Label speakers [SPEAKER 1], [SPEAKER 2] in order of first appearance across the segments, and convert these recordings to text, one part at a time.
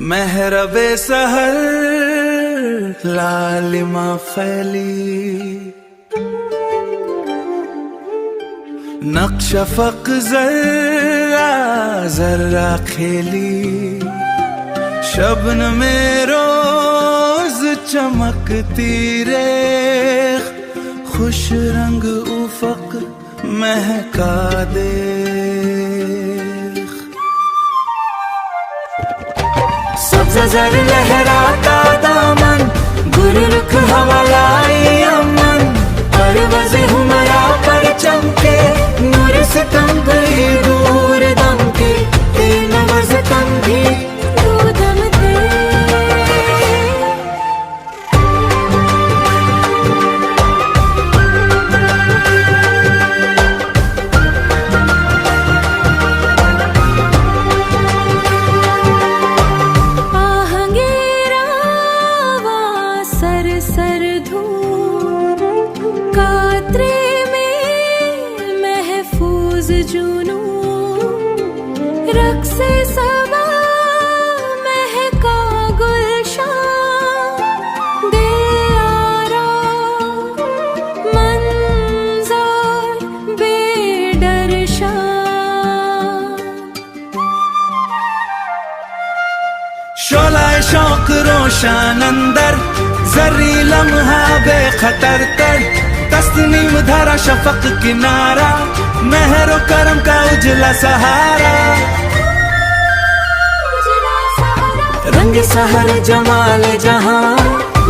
[SPEAKER 1] महरबे सहर लालिमा फैली, नक्श फक जर्रा जर्रा खेली, शबन में रोज चमकती रेख, खुश रंग उफक महका दे।
[SPEAKER 2] सब्ज़ ज़र लहराता दामन, गुल रुख हवा लाई अमन, परवज़ हुमरा पर चमके, नूर सितम भी दूर दम के, नवज़ तम भी दो दम दे। सर धूप कातरे में महफूज जुनू, रक्से सबा महका गुलशान, दे आरा मंज़र बेडर शान।
[SPEAKER 1] शोलाए शौक रोशन अंदर, जर्री लम्हा बेखतर तर, तस्नीम धारा शफक किनारा, मेहर करम का उजला सहारा।
[SPEAKER 2] रंग सहर जमाल जहां,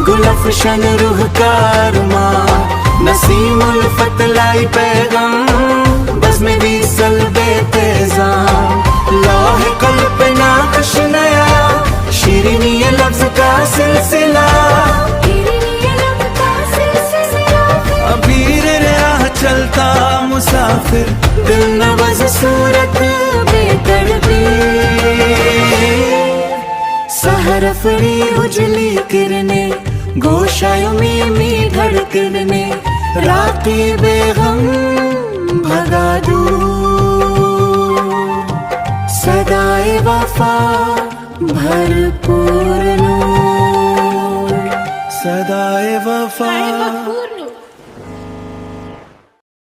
[SPEAKER 2] गुलफशन रूह कारमा, नसीम उल्फत लाई पैगाम, बज़्म में भी सल्बे तेज़ाम, लौह कल्ब पे नाक़श नया, शीरीनी ये लफ्ज़ का सिलसिला,
[SPEAKER 1] अबीर राह चलता मुसाफिर,
[SPEAKER 2] दिल नवज़ सूरत बेतड़पी, सहर फरी उजली किरने, गोशायों में धड़कने, राती बेगम भगा दूर, सदाए वफा भरपूर नूर,
[SPEAKER 1] सदाए वफा